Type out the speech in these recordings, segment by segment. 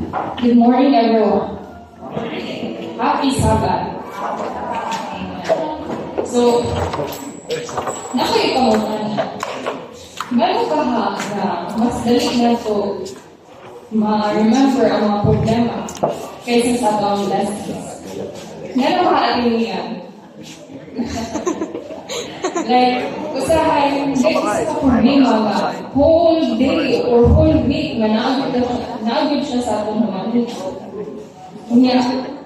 Good morning, everyone. Happy Sabbath. So, nakikita mo na, gano'n ka na mas dali na ito ma-remember ang mga problema kaysa sa atong lessons. Gano'n ka atin yan? Like, usahay, hindi sa problema nga, whole day or whole week na naagod siya sa atong mga Kanya,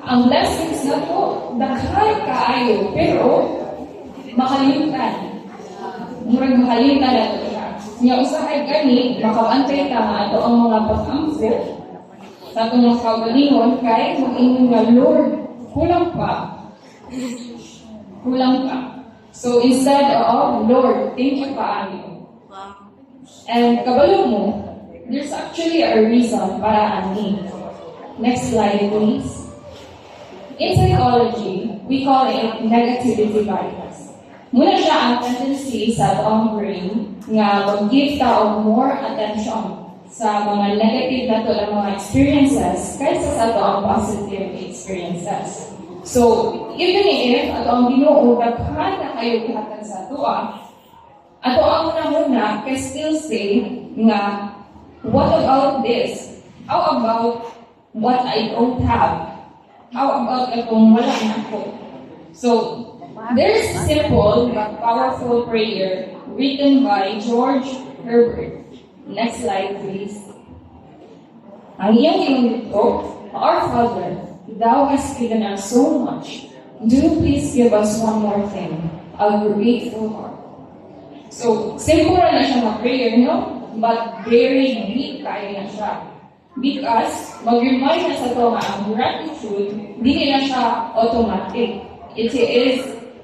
ang blessings na po, daghan kaayo, pero makalimutan. Murag makalimutan na ito siya. Kanya, usahay gani, makabantay ka nga ito ang mga pag-amfit sa itong mga kaugalingon, kaya mag-ingin nga, Lord, kulang pa. Kulang pa. So instead of, Lord, thank you kaayo. And kabalo mo, there's actually a reason para ani. Next slide, please. In psychology, we call it negativity bias. Muna siya ang tendency sa atong brain nga mag-give tao more attention sa mga negative na to mga experiences kaysa sa atong positive experiences. So, even if atong Ginoo daghan na kayo gihatag sa atoa, ato ang muna kay still say nga, what about this? How about what I don't have? How about itong wala na ko? So, there's a simple but powerful prayer written by George Herbert. Next slide, please. Ang iyang ginunito, Our Father, Thou hast given us so much. Do please give us one more thing, a grateful heart. So, simple na siya mag-prayer, no? But very deep kaya na siya. Because, mag-remind na sa ito nga ang gratitude, hindi na siya automatic. It is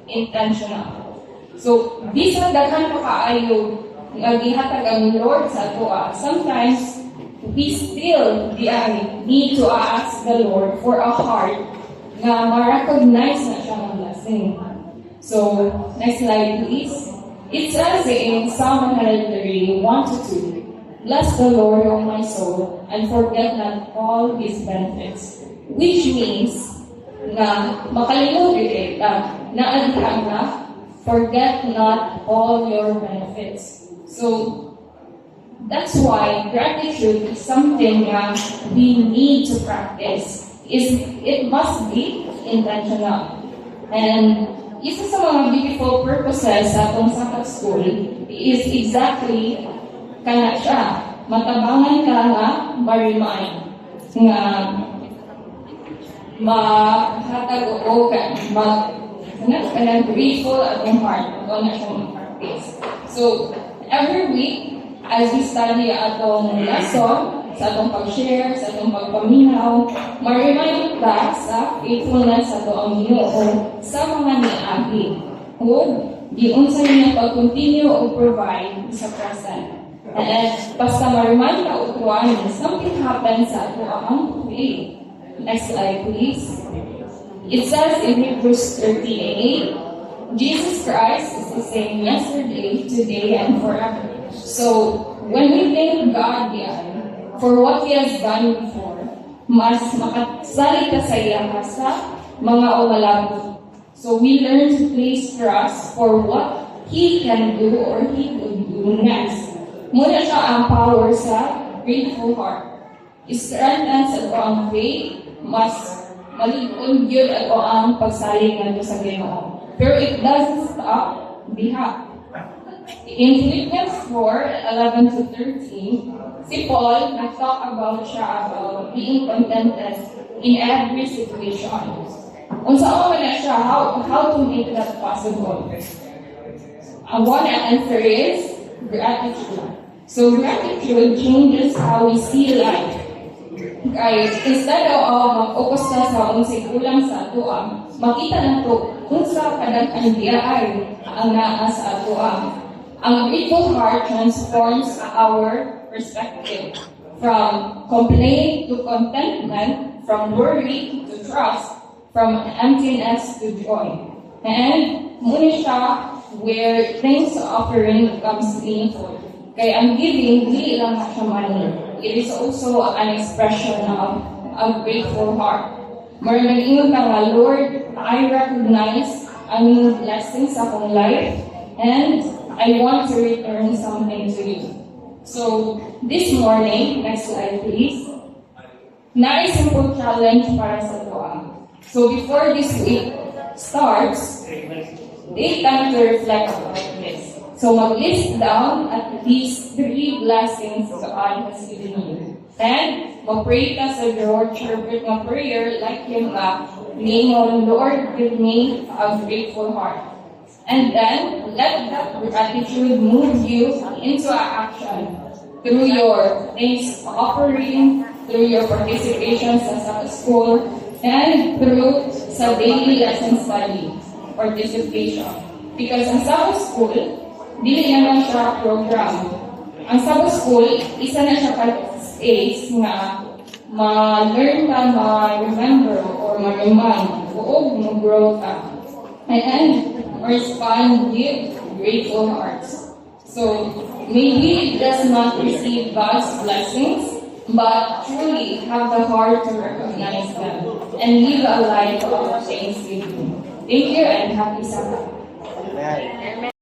intentional. So, di sa daghan pa kaayo gihatag ang Lord sa ito, sometimes, we still need to ask the Lord for a heart na ma-recognize na siya ng blessing. So, next slide please. It says in Psalm 103, 1-2, Bless the Lord, O my soul, and forget not all His benefits. Which means, na makalimutin na adihan na, forget not all your benefits. So, that's why gratitude is something that we need to practice. It must be intentional. And isa sa mga beautiful purposes sa atong Sabbath School is exactly kana siya. Matabangan ka nga ma-remind nga mahatag o grateful atong heart. Ito na siya mag-practice. So, every week, as we study atong lesson, sa atong pag-share, sa atong pagpaminaw, ma-remind ka sa faithfulness sa atong Ginoo sa mga niagi o giunsa niya pag-continue o provide sa present. And basta ma-remind ka o tuwan, something happens sa atong faith. Next slide, please. It says in Hebrews 13:8, Jesus Christ is the same yesterday, today, and forever. So, when we thank God for what He has done before, mas makasalita sa iya sa mga umalabot. So, we learn to place trust for what He can do or He could do next. Muna siya ang power sa grateful heart. Strengthens at ang faith, mas maligod yun at ang pagsalig nito sa Ginoo. Pero it doesn't stop diha. In Philippians 4:11-13, si Paul nag-talk about being contented in every situation. Unsa man na siya, how to make that possible? One answer is gratitude. So gratitude changes how we see life. Guys, instead of mag-focus na sa unsay kulang sa atoa, makita na to unsa kadaghan diay ang naa sa atoa. Ang grateful heart transforms our perspective from complaint to contentment, from worry to trust, from emptiness to joy. And muna siya where thanks offering becomes meaningful. Kaya ang giving, hindi lang siya money. it is also an expression of a grateful heart. More nag-ingon ka nga, Lord, I recognize ang blessings sa akong life and I want to return something to you. So, this morning, next slide please, na simple challenge para sa tuwa. So, before this week starts, take time to reflect about this. So, mag-list down at least 3 blessings God has given you. And, mag-pray ka sa Lord, share ng prayer like yung ningon, Lord, give me a grateful heart. And then, let that gratitude move you into action through your things offering, through your participation sa school, and through sa daily lesson study participation. Because ang Sabbath School, dili naman siya program. Ang Sabbath School, isa na siya space nga ma-learn ka, ma-remember, or ma-remind, o mag-grow ka. And respond with grateful hearts. So, maybe it does not receive God's blessings, but truly have the heart to recognize them and live a life of thanksgiving. Thank you and happy Sabbath.